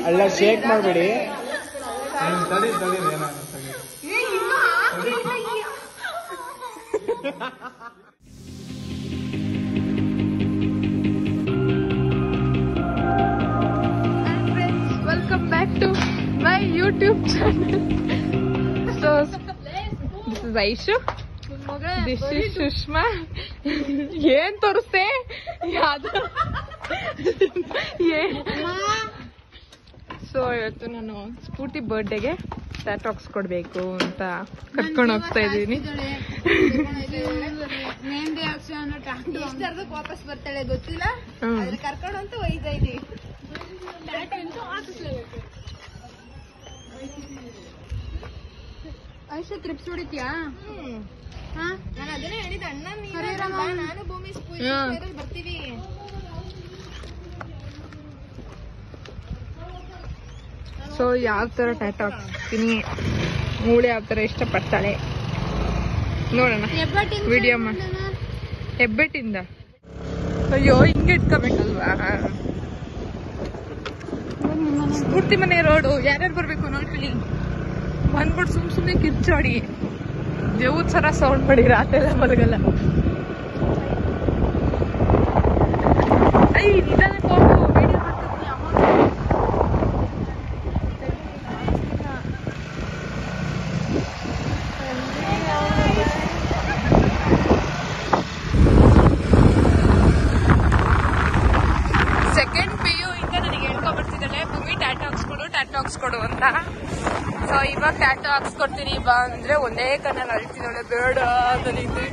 ಅಲ್ಲ ಶೇಕ್ ಮಾಡಬೇಡಿ. Welcome back to my YouTube channel. So this is Aishu, this is Sushma. ಏನ್ ತೋರಿಸ್ತೆ ಯಾವ್ದು? ಸೊ ಇವತ್ತು ನಾನು ಸ್ಫೂರ್ತಿ ಬರ್ಡೇಗೆ ಟ್ಯಾಟಾಕ್ಸ್ ಕೊಡ್ಬೇಕು ಅಂತ ಕರ್ಕೊಂಡು ಹೋಗ್ತಾ ಇದ್ದೀನಿ. ವಾಪಸ್ ಬರ್ತಾಳೆ ಗೊತ್ತಿಲ್ಲ, ಕರ್ಕೊಂಡು ಅಂತ ಒಯ್ತಾ ಇದೀವಿ. ಐಶು ಟ್ರಿಪ್ಸ್ ಹೊಡಿತೀಯಾ? ನಾನು ಅದನ್ನೇ ಹೇಳಿದ, ಅಣ್ಣ ನಾನು ಭೂಮಿ ಬರ್ತೀವಿ. ಸೊ ಯಾವ ತರ ಟ್ಯಾಟೂ ಹಾಕ್ತೀನಿ, ಮೂಳೆ ಯಾವ ತರ ಇಷ್ಟಪಡ್ತಾಳೆ ನೋಡೋಣ ವಿಡಿಯೋ ಮಾಡಿ. ಹೆಬ್ಬೆಟ್ಟಿಂದ ಅಯ್ಯೋ ಹಿಂಗೆ ಇಟ್ಕೋಬೇಕಲ್ವಾ? ಸ್ಫೂರ್ತಿ ಮನೆ ರೋಡು ಯಾರ್ಯಾರು ಬರ್ಬೇಕು ನೋಡ್ಕೊಳ್ಳಿ. ಬಂದ್ಬಿಟ್ಟು ಸುಮ್ನೆ ಕಿರ್ಚಾಡಿ ದೇವ್ದ ಸರ ಸೌಂಡ್ ಮಾಡಿ ರಾತ್ರಿ ಎಲ್ಲ ಮಲಗಲ್ಲ. ಐ ನಿಧಾನಕ್ಕೆ ಹೋಗು, ವಿಡಿಯೋ ಮಾಡ್ತಿದ್ದೀನಿ. ಸೆಕೆಂಡ್ PU ಇಂದ ನನಗೆ ಹೇಳ್ಕೊಬರ್ತಿದ್ದಾಳೆ ಭೂಮಿ ಟ್ಯಾಟೂ ಹಾಕ್ಸ್ಕೊಡು ಅಂತ. ಸೊ ಇವಾಗ ಟ್ಯಾಟೂ ಹಾಕ್ಸ್ಕೊಡ್ತೀನಿ ಬಾ ಅಂದ್ರೆ ಒಂದೇ ಕಣ್ಣಲ್ಲಿ ಅಳ್ತಿದ್ದಾಳೆ, ಬೇಡ ನನಗೆ.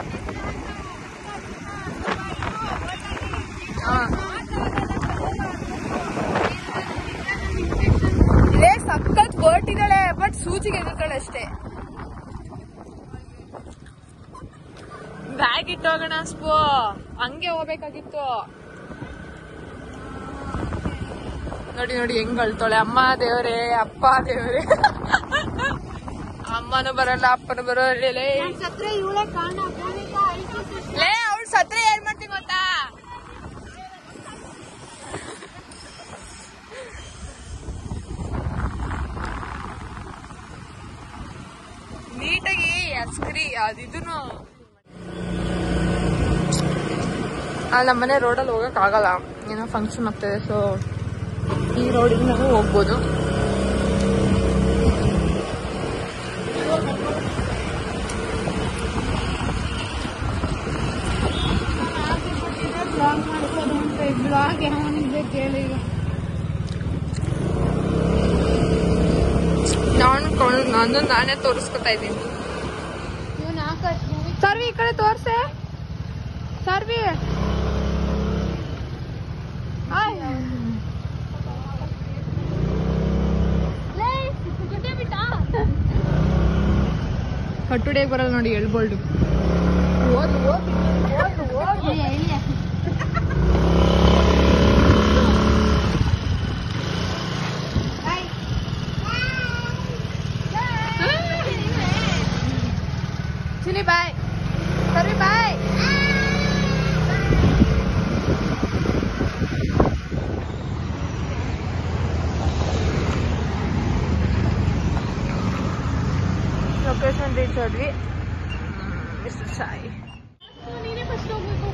ಇಲ್ಲೇ ಸಖತ್ ಹೊರಟಿದ್ದಾಳೆ, ಬಟ್ ಸೂಜಿಗೆ ಎದುರ್ತಾಳೆ ಅಷ್ಟೇ. ಬ್ಯಾಗ್ ಇಟ್ಟೋಗೋಣ ಸ್ಪೋ, ಹಂಗೆ ಹೋಗ್ಬೇಕಾಗಿತ್ತು. ನೋಡಿ ನೋಡಿ ಹೆಂಗ್ ಅಳ್ತಾಳೆ. ಅಮ್ಮ ದೇವ್ರೆ, ಅಪ್ಪ ದೇವ್ರೆ. ಅಮ್ಮನೂ ಬರಲ್ಲ, ಅಪ್ಪನೂ ಬರೋಲ್ಲ. ಲೇ ಅವಳು ಸತ್ರ ಏನ್ ಮಾಡ್ತೀನಿ ಗೊತ್ತಾ? ನೀಟಾಗಿ ಅಸ್ಕ್ರಿ ಅದಿದೂನು ನಮ್ಮನೆ ರೋಡಲ್ಲಿ ಹೋಗಕ್ ಆಗಲ್ಲ, ಏನೋ ಫಂಕ್ಷನ್ ಆಗ್ತದೆ. ಸೊ ಈ ರೋಡಿಗೆ ನಾವು ಹೋಗ್ಬೋದು. ನಾನು ನಾನೇ ತೋರಿಸ್ಕೊತಾ ಇದ್ದೀನಿ. ಸರ್ವಿ ಈ ಕಡೆ ತೋರ್ಸೆ. ಸರ್ವಿ ಕಟ್ಟುಡೆಗೆ ಬರಲ್ಲ ನೋಡಿ, ಎಳ್ಬೋಲ್ಡು. ಚಿನಿ ಬಾಯ್, ಸರ್ವಿ ಬಾಯ್. ಲೊಕೇಶನ್ ರೀಚ್ ಆದ್ವಿ. ಮಿಸ್ಟರ್ ಸಾಯಿ. ನೀನೇ ಫಸ್ಟ್ ಹೋಗ್ಬೇಕು.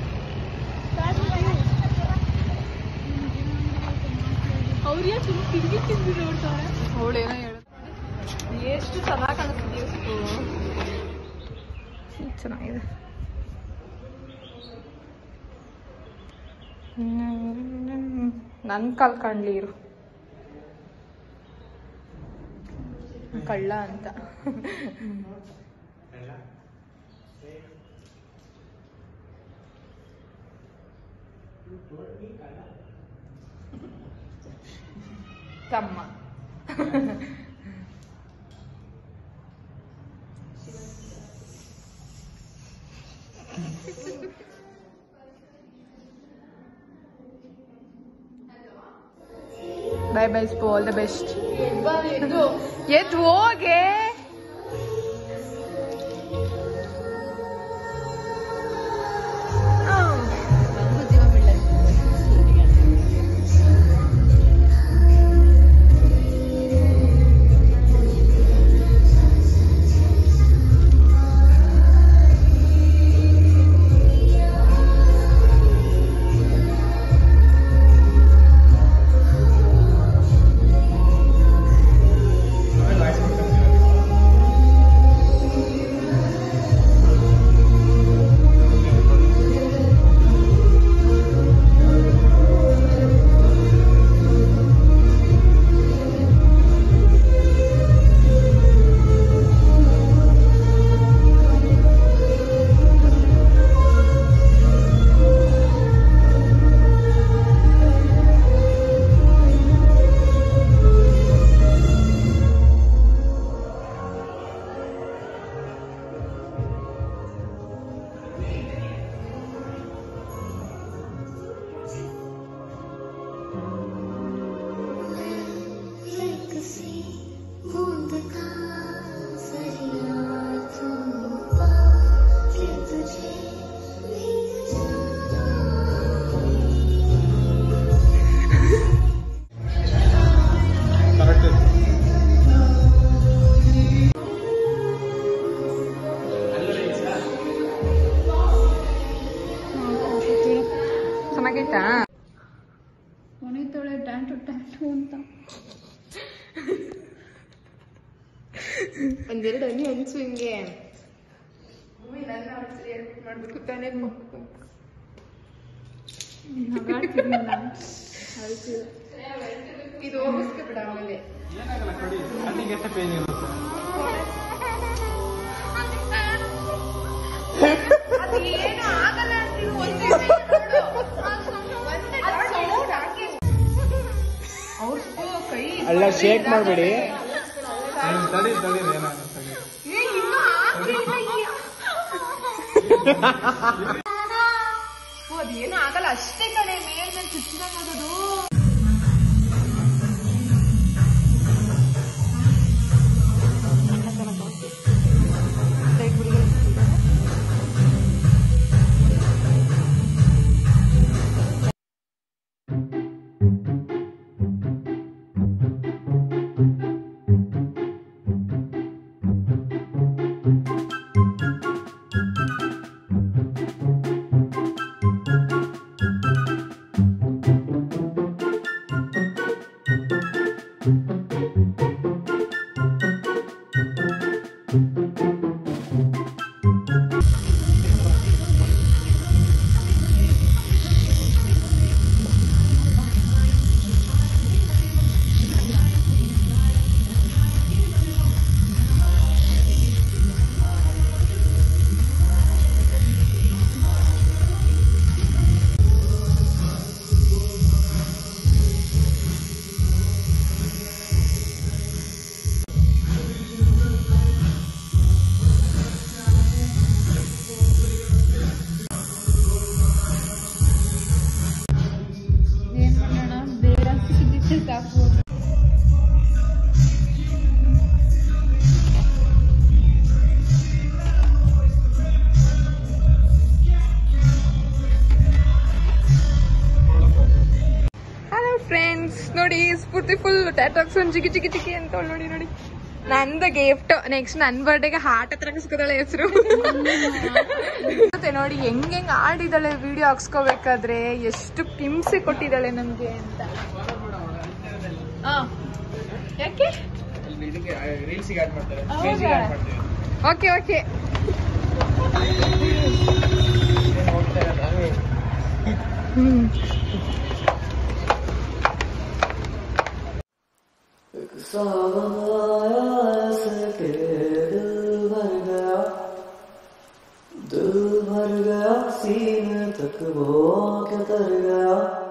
ಅವ್ರಿಗೆ ತುಂಬ ತಿಂದು ನೋಡ್ತಾರೆ. ಅವಳೇನೋ ಹೇಳ, ಎಷ್ಟು ಚೆನ್ನಾಗಿ ಕಾಣಿಸ್ತೀವಿ. ಚೆನ್ನಾಗಿದೆ. ನನ್ ಕಾಲ್ ಕಾಣ್ಲಿ ಇರು, ಕಳ್ಳ ಅಂತ. ತಮ್ಮ ಬಾಯ್ ಬಾಯ್ ಸ್ಪೋ, ಆಲ್ ದ ಬೆಸ್ಟ್. ಎದ್ದು ಹೋಗೆ. ಚೆನ್ನಾಗೈತಾ? ಹೊಣಿತೊಳೆ ಟ್ಯಾಂಟು ಟ್ಯಾಂಟು ಅಂತ ಒಂದೆರಡು ಹನಿ ಹಂಚು ಹಿಂಗೆ ಮಾಡ್ಬೇಕು ತಾನೇ. ಇದು ಹೋಗಿಸ್ಕೆ ಬಿಡ ಆಮೇಲೆ ಏನು ಆಗಲ್ಲ ಅಲ್ಲ ಶೇಕ್ ಮಾಡಬೇಡಿ. ಅದೇನು ಆಗಲ್ಲ ಅಷ್ಟೇ ಕಡೆ ಮೇಲೆ ಚುಚ್ಚಿದಾಗ ಆಗೋದು. ಫ್ರೆಂಡ್ಸ್ ನೋಡಿ, ಸ್ಫೂರ್ತಿ ಫುಲ್ ಟ್ಯಾಟಾಕ್ಸ್ ಒಂದು ಚಿಕ್ಕಿ ಚಿಕ್ಕಿ ಚಿಕ್ಕಿ ಅಂತ ನೋಡಿ ನೋಡಿ. ನಂದ ಗಿಫ್ಟ್ ನೆಕ್ಸ್ಟ್ ನನ್ ಬರ್ಡೇಗೆ ಹಾರ್ಟ್ ಹತ್ರ ಹಾಕಿಸ್ಕೋತಾಳೆ ಹೆಸರು. ಮತ್ತೆ ನೋಡಿ ಹೆಂಗ್ ಆಡಿದಾಳೆ ವಿಡಿಯೋ ಹಾಕ್ಸ್ಕೋಬೇಕಾದ್ರೆ, ಎಷ್ಟು ಹಿಂಸೆ ಕೊಟ್ಟಿದ್ದಾಳೆ ನಮ್ಗೆ ಅಂತ. ಯಾಕೆ ಓಕೆ ಓಕೆ दिल भर गया सीने तक वो क्या तर गया